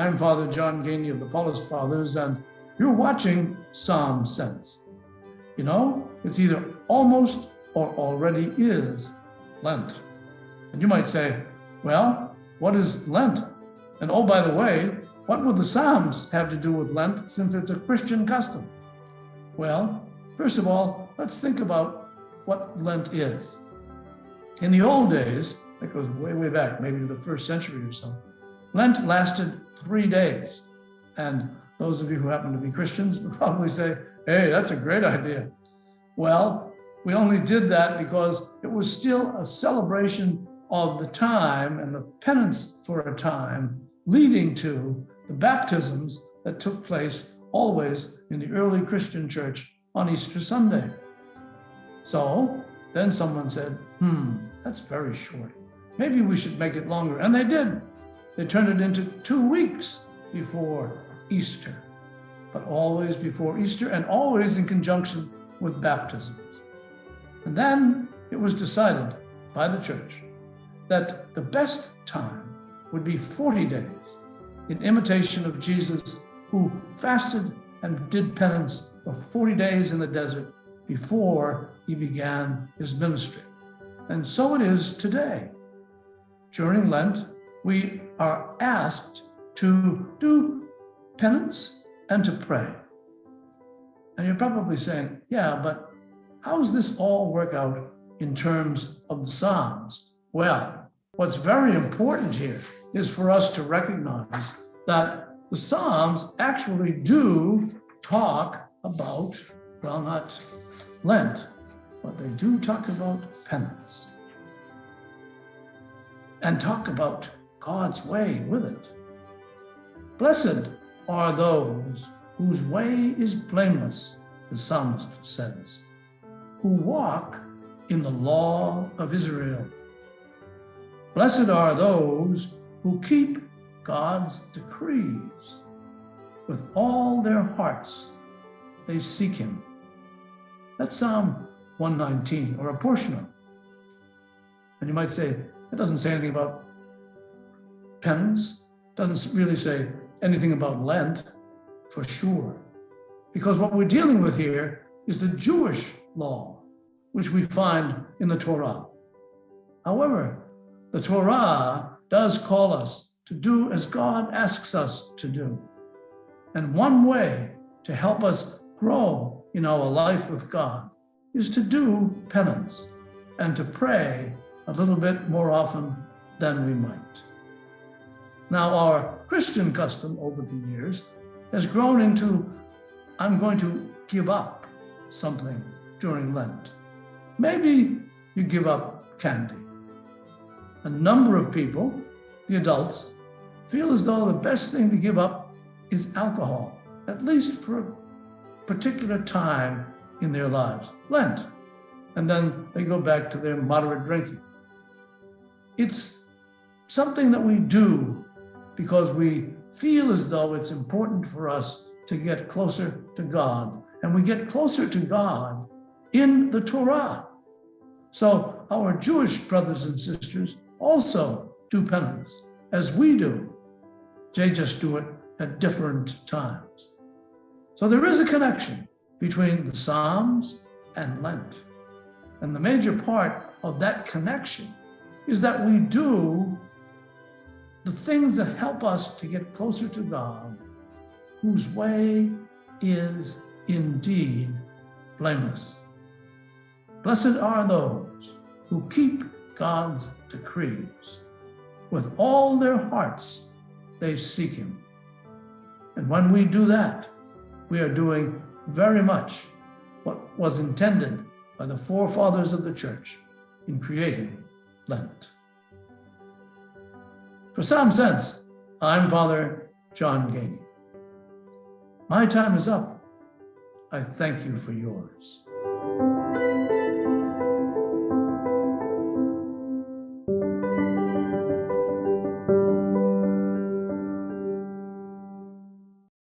I'm Father John Geaney of the Paulist Fathers, and you're watching Psalm Sense. You know, it's either almost or already is Lent. And you might say, well, what is Lent? And oh, by the way, what would the Psalms have to do with Lent since it's a Christian custom? Well, first of all, let's think about what Lent is. In the old days, that goes way, way back, maybe to the first century or so, Lent lasted 3 days. And those of you who happen to be Christians would probably say, hey, that's a great idea. Well, we only did that because it was still a celebration of the time and the penance for a time leading to the baptisms that took place always in the early Christian church on Easter Sunday. So then someone said, that's very short. Maybe we should make it longer. And they did. They turned it into 2 weeks before Easter, but always before Easter and always in conjunction with baptisms. And then it was decided by the church that the best time would be 40 days in imitation of Jesus, who fasted and did penance for 40 days in the desert before he began his ministry. And so it is today. During Lent, we are asked to do penance and to pray. And you're probably saying, yeah, but how does this all work out in terms of the Psalms? Well, what's very important here is for us to recognize that the Psalms actually do talk about, well, not Lent, but they do talk about penance and talk about God's way with it. Blessed are those whose way is blameless, the psalmist says, who walk in the law of Israel. Blessed are those who keep God's decrees. With all their hearts, they seek him. That's Psalm 119, or a portion of it. And you might say, it doesn't say anything about penance, doesn't really say anything about Lent, for sure. Because what we're dealing with here is the Jewish law, which we find in the Torah. However, the Torah does call us to do as God asks us to do. And one way to help us grow in our life with God is to do penance and to pray a little bit more often than we might. Now, our Christian custom over the years has grown into, I'm going to give up something during Lent. Maybe you give up candy. A number of people, the adults, feel as though the best thing to give up is alcohol, at least for a particular time in their lives, Lent, and then they go back to their moderate drinking. It's something that we do because we feel as though it's important for us to get closer to God, and we get closer to God in the Torah. So our Jewish brothers and sisters also do penance, as we do. They just do it at different times. So there is a connection between the Psalms and Lent. And the major part of that connection is that we do the things that help us to get closer to God, whose way is indeed blameless. Blessed are those who keep God's decrees. With all their hearts, they seek him. And when we do that, we are doing very much what was intended by the forefathers of the church in creating Lent. For Psalm Sense, I'm Father John Geaney. My time is up. I thank you for yours.